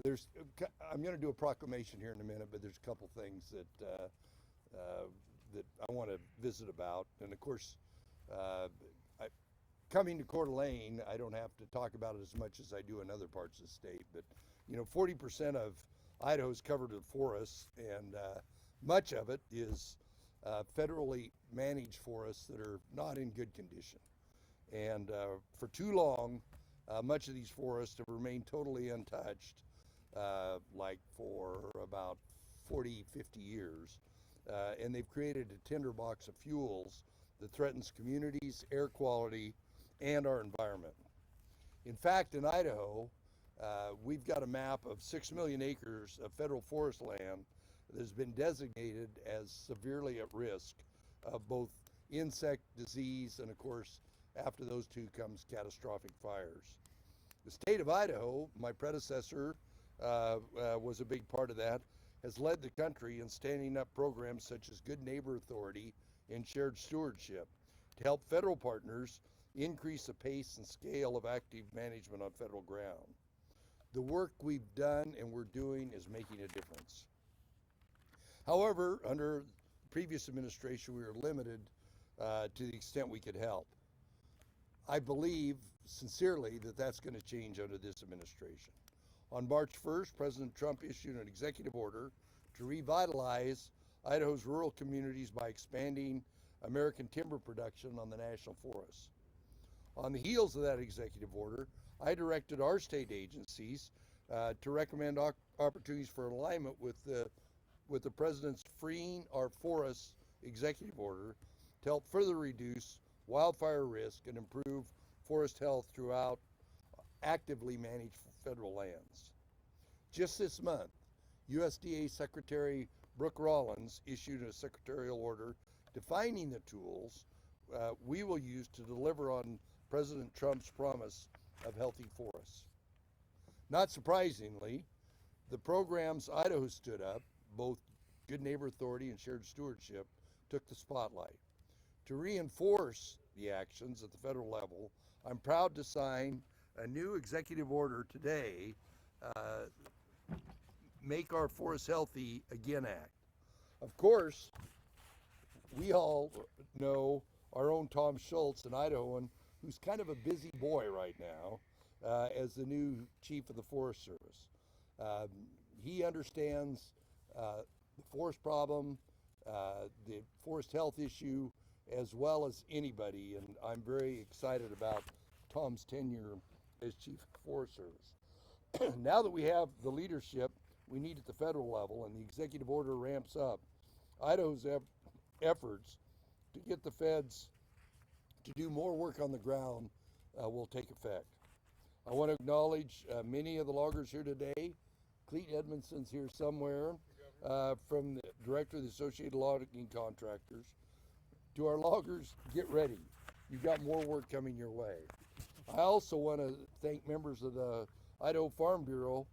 there's I'm going to do a proclamation here in a minute, but there's a couple things that I want to visit about. And of course, I, coming to Coeur d'Alene, I don't have to talk about it as much as I do in other parts of the state. But 40% of Idaho is covered with forests, and much of it is federally managed forests that are not in good condition. And for too long, much of these forests have remained totally untouched, like for about 40, 50 years. And they've created a tinderbox of fuels that threatens communities, air quality, and our environment. In fact, in Idaho, we've got a map of 6 million acres of federal forest land that has been designated as severely at risk of both insect disease and, of course, after those two comes catastrophic fires. The state of Idaho, my predecessor was a big part of that, has led the country in standing up programs such as Good Neighbor Authority and Shared Stewardship to help federal partners increase the pace and scale of active management on federal ground. The work we've done and we're doing is making a difference. However, under the previous administration, we were limited to the extent we could help. I believe sincerely that that's going to change under this administration. On March 1st, President Trump issued an executive order to revitalize Idaho's rural communities by expanding American timber production on the national forests. On the heels of that executive order, I directed our state agencies to recommend opportunities for alignment with the President's Freeing Our Forests executive order to help further reduce wildfire risk and improve forest health throughout actively managed federal lands. Just this month, USDA Secretary Brooke Rollins issued a secretarial order defining the tools we will use to deliver on President Trump's promise of healthy forests. Not surprisingly, the programs Idaho stood up, both Good Neighbor Authority and Shared Stewardship, took the spotlight. To reinforce the actions at the federal level, I'm proud to sign a new executive order today, Make Our Forests Healthy Again Act. Of course, we all know our own Tom Schultz, an Idahoan, who's kind of a busy boy right now as the new chief of the Forest Service. He understands the forest problem, the forest health issue, as well as anybody, and I'm very excited about Tom's tenure as Chief of the Forest Service. Now that we have the leadership we need at the federal level and the executive order ramps up, Idaho's efforts to get the feds to do more work on the ground will take effect. I want to acknowledge many of the loggers here today. Cleet Edmondson's here somewhere, from the director of the Associated Logging Contractors. To our loggers, get ready. You've got more work coming your way. I also want to thank members of the Idaho Farm Bureau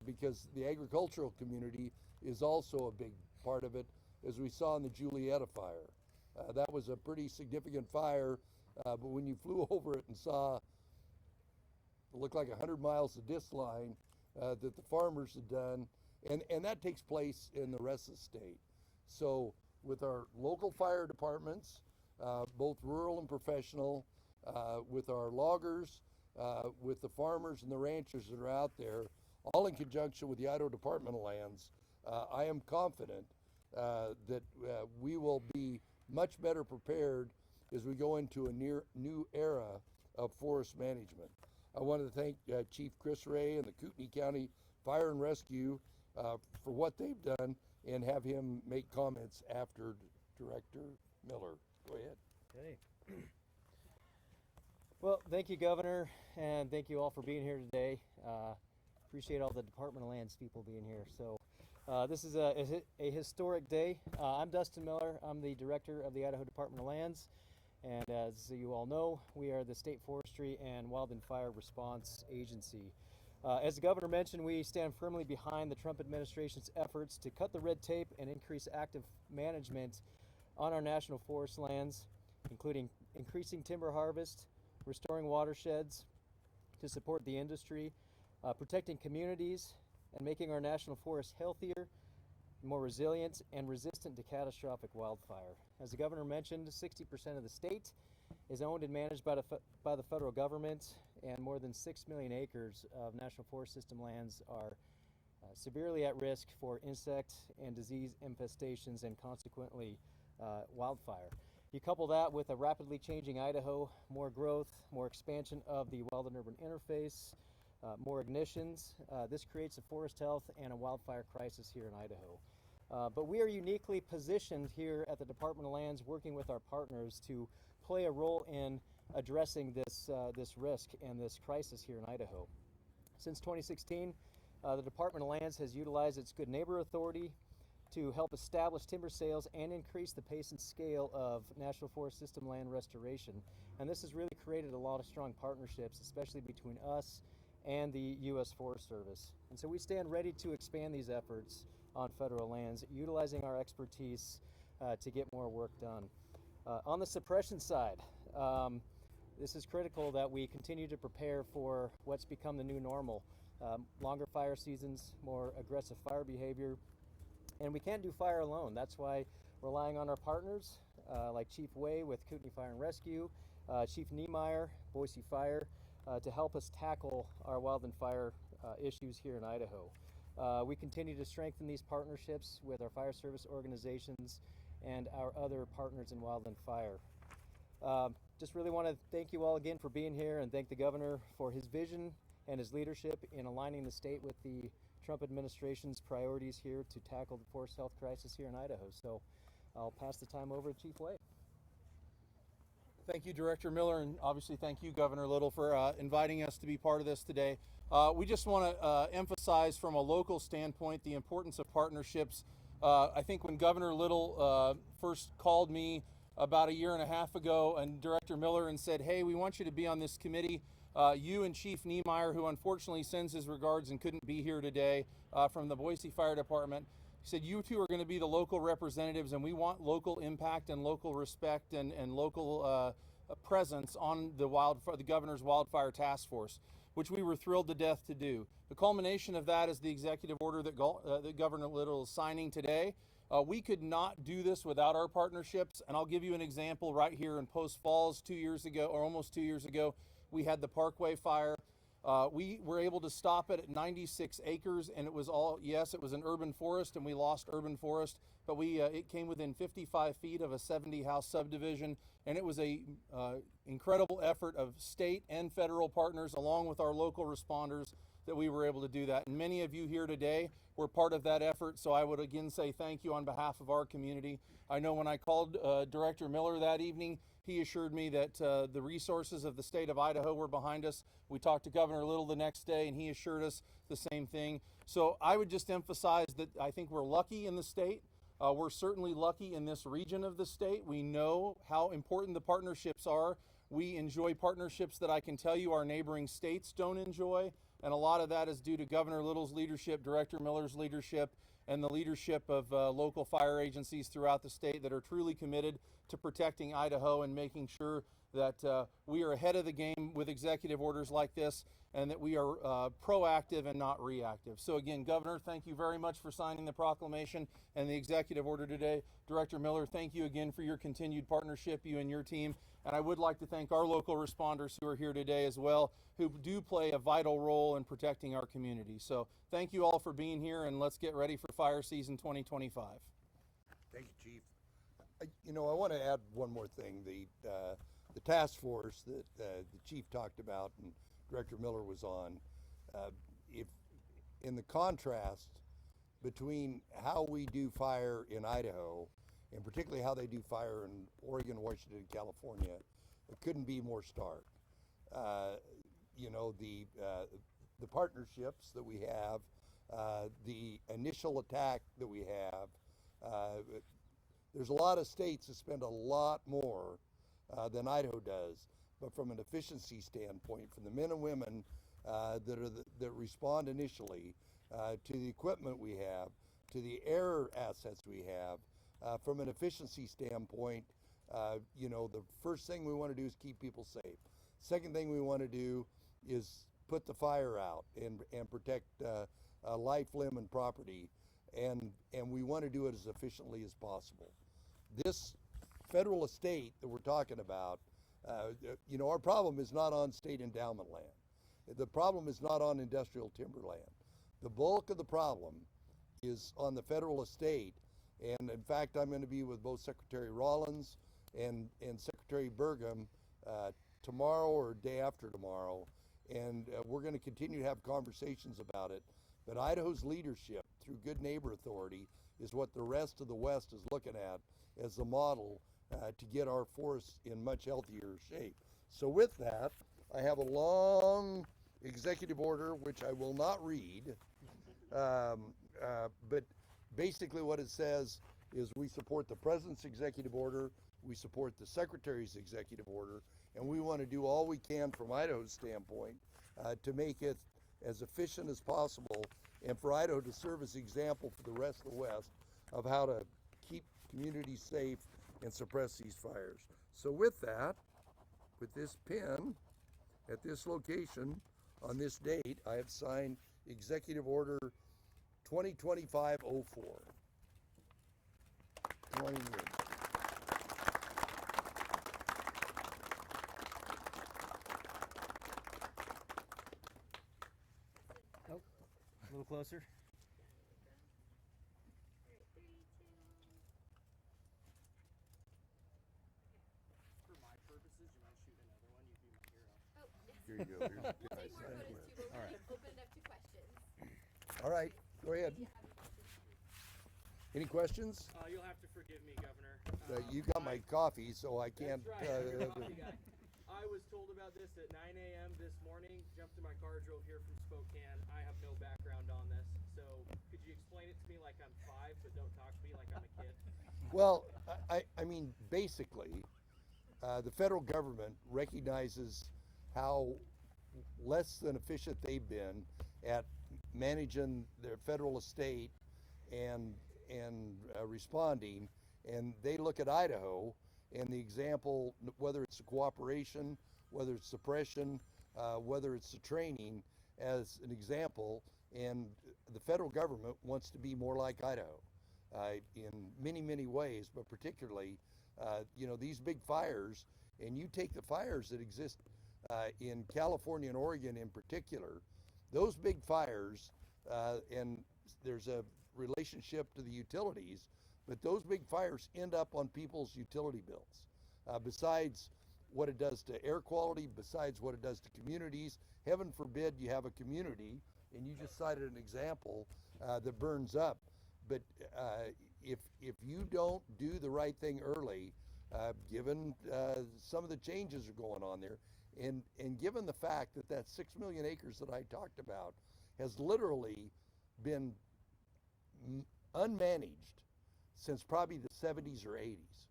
because the agricultural community is also a big part of it, as we saw in the Julietta fire. That was a pretty significant fire, but when you flew over it and saw it looked like 100 miles of disc line that the farmers had done, and that takes place in the rest of the state. So with our local fire departments, both rural and professional, with our loggers, with the farmers and the ranchers that are out there, all in conjunction with the Idaho Department of Lands, I am confident that we will be much better prepared as we go into a new era of forest management. I want to thank Chief Chris Ray and the Kootenai County Fire and Rescue for what they've done, and have him make comments after Director Miller. Go ahead. Okay. Well, thank you, Governor, and thank you all for being here today. Appreciate all the Department of Lands people being here. So this is a historic day. I'm Dustin Miller. I'm the Director of the Idaho Department of Lands, and as you all know, we are the State Forestry and Wildland Fire Response Agency. As the Governor mentioned, we stand firmly behind the Trump administration's efforts to cut the red tape and increase active management on our national forest lands, including increasing timber harvest, restoring watersheds to support the industry, protecting communities, and making our national forests healthier, more resilient, and resistant to catastrophic wildfire. As the governor mentioned, 60% of the state is owned and managed by the federal government, and more than 6 million acres of National Forest System lands are severely at risk for insect and disease infestations and consequently wildfire. You couple that with a rapidly changing Idaho, more growth, more expansion of the wild and urban interface, more ignitions. This creates a forest health and a wildfire crisis here in Idaho. But we are uniquely positioned here at the Department of Lands, working with our partners to play a role in addressing this risk and this crisis here in Idaho. Since 2016, the Department of Lands has utilized its Good Neighbor Authority to help establish timber sales and increase the pace and scale of National Forest System land restoration. And this has really created a lot of strong partnerships, especially between us and the U.S. Forest Service. And so we stand ready to expand these efforts on federal lands, utilizing our expertise to get more work done. On the suppression side, this is critical that we continue to prepare for what's become the new normal. Longer fire seasons, more aggressive fire behavior, and we can't do fire alone. That's why relying on our partners like Chief Way with Kootenai Fire and Rescue, Chief Niemeyer, Boise Fire, to help us tackle our wildland fire issues here in Idaho. We continue to strengthen these partnerships with our fire service organizations and our other partners in wildland fire. Just really want to thank you all again for being here and thank the governor for his vision and his leadership in aligning the state with the Trump administration's priorities here to tackle the forest health crisis here in Idaho. So I'll pass the time over to Chief Way. Thank you, Director Miller, and obviously thank you, Governor Little, for inviting us to be part of this today. We just want to emphasize from a local standpoint the importance of partnerships. I think when Governor Little first called me about a year and a half ago and Director Miller and said, hey, we want you to be on this committee, you and Chief Niemeyer, who unfortunately sends his regards and couldn't be here today from the Boise Fire Department, he said, you two are going to be the local representatives and we want local impact and local respect and local presence on the governor's wildfire task force, which we were thrilled to death to do. The culmination of that is the executive order that Governor Little is signing today. We could not do this without our partnerships, and I'll give you an example right here in Post Falls 2 years ago, or almost 2 years ago. We had the Parkway fire. We were able to stop it at 96 acres, and it was it was an urban forest, and we lost urban forest, but it came within 55 feet of a 70-house subdivision, and it was a incredible effort of state and federal partners, along with our local responders, that we were able to do that. And many of you here today were part of that effort, so I would again say thank you on behalf of our community. I know when I called Director Miller that evening, he assured me that the resources of the state of Idaho were behind us. We talked to Governor Little the next day, and he assured us the same thing. So I would just emphasize that I think we're lucky in the state. We're certainly lucky in this region of the state. We know how important the partnerships are. We enjoy partnerships that I can tell you our neighboring states don't enjoy, and a lot of that is due to Governor Little's leadership, Director Miller's leadership, and the leadership of local fire agencies throughout the state that are truly committed to protecting Idaho and making sure that we are ahead of the game with executive orders like this, and that we are proactive and not reactive. So again, Governor, thank you very much for signing the proclamation and the executive order today. Director Miller, thank you again for your continued partnership, you and your team. And I would like to thank our local responders who are here today as well, who do play a vital role in protecting our community. So thank you all for being here, and let's get ready for fire season 2025. Thank you, Chief. I want to add one more thing. The task force that the Chief talked about and Director Miller was on, if in the contrast between how we do fire in Idaho and particularly how they do fire in Oregon, Washington, and California, it couldn't be more stark. The partnerships that we have, the initial attack that we have, there's a lot of states that spend a lot more than Idaho does, but from an efficiency standpoint, from the men and women that respond initially, to the equipment we have, to the air assets we have, from an efficiency standpoint, the first thing we want to do is keep people safe. Second thing we want to do is put the fire out and protect life, limb, and property, and we want to do it as efficiently as possible. This federal estate that we're talking about, our problem is not on state endowment land. The problem is not on industrial timber land. The bulk of the problem is on the federal estate, and in fact, I'm going to be with both Secretary Rollins and Secretary Burgum tomorrow or day after tomorrow, and we're going to continue to have conversations about it. But Idaho's leadership through Good Neighbor Authority is what the rest of the West is looking at as the model to get our forests in much healthier shape. So with that, I have a long executive order, which I will not read, but basically what it says is we support the President's executive order, we support the Secretary's executive order, and we want to do all we can from Idaho's standpoint to make it as efficient as possible and for Idaho to serve as an example for the rest of the West of how to keep communities safe and suppress these fires. So with that, with this pin at this location on this date, I have signed Executive Order 2025-04. 20 years. Nope. A little closer. For my purposes, you might shoot another one. You'd be my hero. Oh, yes. Here you go. Here's the pin I Take more signed photos with. too, but All we're right. gonna open it up to questions. All right, go ahead. Yeah, have you questions? Any questions? You'll have to forgive me, Governor. You got my coffee, so I can't. That's right. I'm your coffee guy. I was told about this at 9 a.m. this morning. Jumped in my car, drove here from Spokane. I have no background on this, so could you explain it to me like I'm 5, but don't talk to me like I'm a kid? Well, I mean, basically, the federal government recognizes how less than efficient they've been at managing their federal estate and responding, and they look at Idaho and the example, whether it's the cooperation, whether it's suppression, whether it's the training, as an example, and the federal government wants to be more like Idaho in many, many ways, but particularly, these big fires, and you take the fires that exist in California and Oregon in particular, those big fires, and there's a relationship to the utilities, but those big fires end up on people's utility bills. Besides what it does to air quality, besides what it does to communities, heaven forbid you have a community, and you just cited an example that burns up. But if you don't do the right thing early, given some of the changes are going on there, and given the fact that 6 million acres that I talked about has literally been unmanaged since probably the 70s or 80s,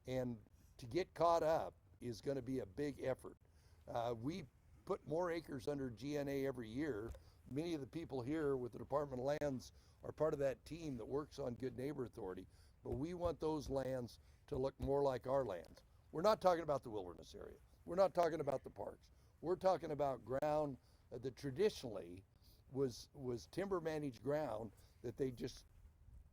and to get caught up is going to be a big effort. We put more acres under GNA every year. Many of the people here with the Department of Lands are part of that team that works on Good Neighbor Authority, but we want those lands to look more like our lands. We're not talking about the wilderness area. We're not talking about the parks. We're talking about ground that traditionally was timber managed ground that they just,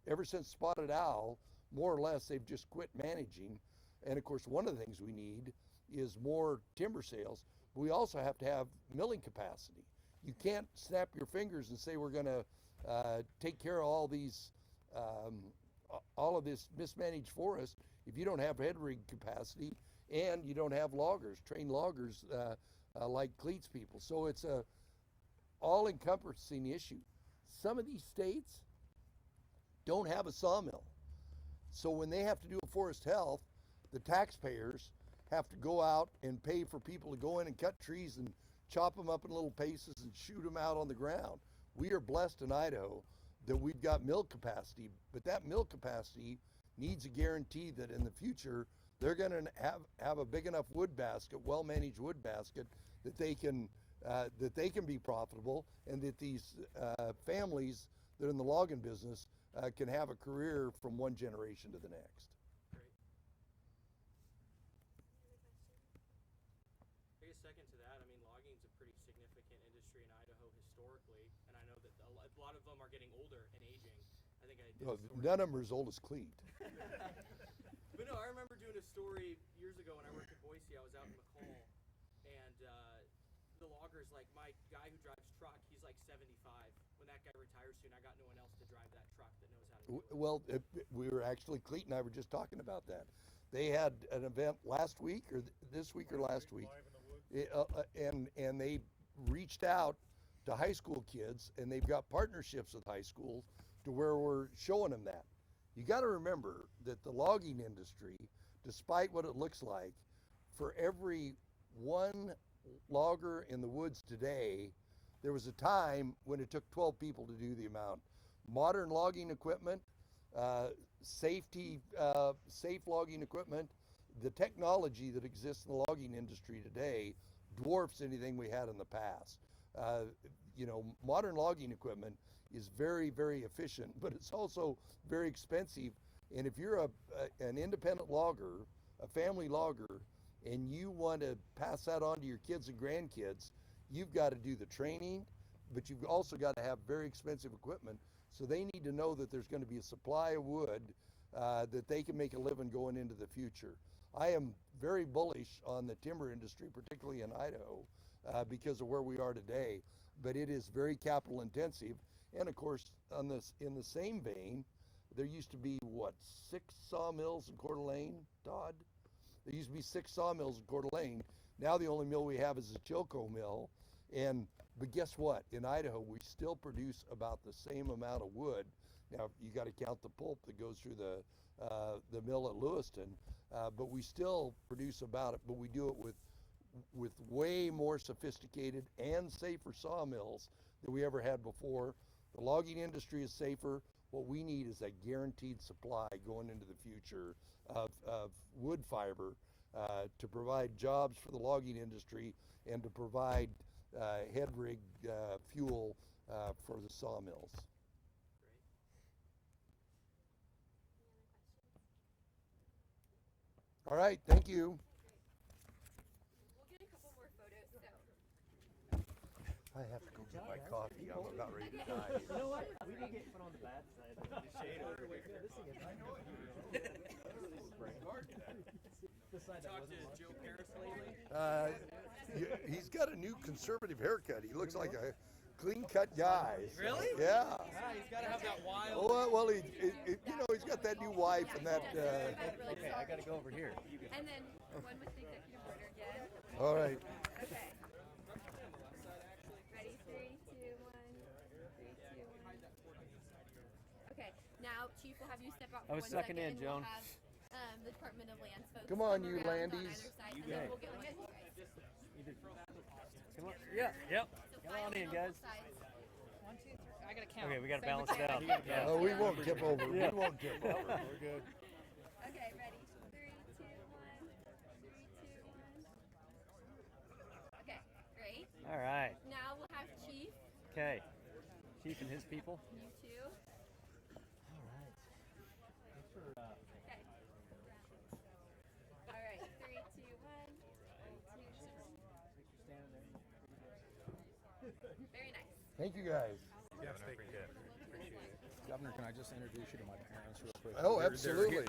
ever since Spotted Owl, more or less they've just quit managing. And of course, one of the things we need is more timber sales. We also have to have milling capacity. You can't snap your fingers and say we're going to take care of all of this mismanaged forest if you don't have head rig capacity and you don't have loggers, trained loggers like Cleats people. So it's a all-encompassing issue. Some of these states don't have a sawmill. So when they have to do a forest health, the taxpayers have to go out and pay for people to go in and cut trees and chop them up in little pieces and shoot them out on the ground. We are blessed in Idaho that we've got mill capacity, but that mill capacity needs a guarantee that in the future they're going to have a big enough wood basket, well-managed wood basket, that they can be profitable, and that these families that are in the logging business can have a career from one generation to the next. Great. I guess second to that, I mean, logging is a pretty significant industry in Idaho historically, and I know that a lot of think I did. Well, a story. none of them are as old as Cleet. But no, I remember doing a story years ago when I worked in Boise. I was out in McCall, and the logger's like, my guy who drives truck, he's like 75. When that guy retires soon, I got no one else to drive that truck that knows how to do it. Well, we were actually, Cleet and I were just talking about that. They had an event last week, or this week or last week, and they reached out to high school kids, and they've got partnerships with high schools to where we're showing them that. You got to remember that the logging industry, despite what it looks like, for every one logger in the woods today, there was a time when it took 12 people to do the amount. Modern logging equipment, safe logging equipment, the technology that exists in the logging industry today dwarfs anything we had in the past. You know, modern logging equipment is very, very efficient, but it's also very expensive. And if you're an independent logger, a family logger, and you want to pass that on to your kids and grandkids, you've got to do the training, but you've also got to have very expensive equipment. So they need to know that there's going to be a supply of wood that they can make a living going into the future. I am very bullish on the timber industry, particularly in Idaho, because of where we are today, but it is very capital intensive. And of course, in the same vein, there used to be, what, 6 sawmills in Coeur d'Alene, Todd? There used to be 6 sawmills in Coeur d'Alene. Now the only mill we have is a Chilco mill. But guess what? In Idaho, we still produce about the same amount of wood. Now, you got to count the pulp that goes through the mill at Lewiston, but we still produce about it, but we do it with way more sophisticated and safer sawmills than we ever had before. The logging industry is safer. What we need is a guaranteed supply going into the future of wood fiber to provide jobs for the logging industry and to provide head rig fuel for the sawmills. All right, thank you. We'll get a couple more photos, so. I have to go get my coffee. I'm about ready to die. You know what? We didn't get put on the bad side. The shade over here. This thing is the side that Talked to wasn't Joe Paris lately. He's got a new conservative haircut. He looks like a clean-cut guy. Really? Yeah. Ah, he's got to have that wild. Well, you know, he's got that new wife and that. Okay, I gotta go over here. And then one with the executive order again. All right. Okay. Ready? 3, 2, 1. 3, 2, 1. Okay. Now, Chief, we'll have you step out for I was 1 sucking second, in, and Joan. We'll have the Department of Lands folks Come on, come you around on Landies. either side, and then we'll get you guys. Come on. Yeah, yep. So Come file on in, both guys. sides. 1, 2, 3. I gotta count. Okay, we gotta balance it out. Yeah. Oh, we won't tip over. We won't tip over. We're good. Okay, ready? 3, 2, 1. 3, 2, 1. Okay, great. All right. Now we'll have Chief. Okay. Chief and his people. You too. All right. Thanks for. Okay. All right. 3, 2, 1. 3, 2, 1. Very nice. Thank you, guys. Governor, can I just introduce you to my parents real quick? Oh, They're here. absolutely.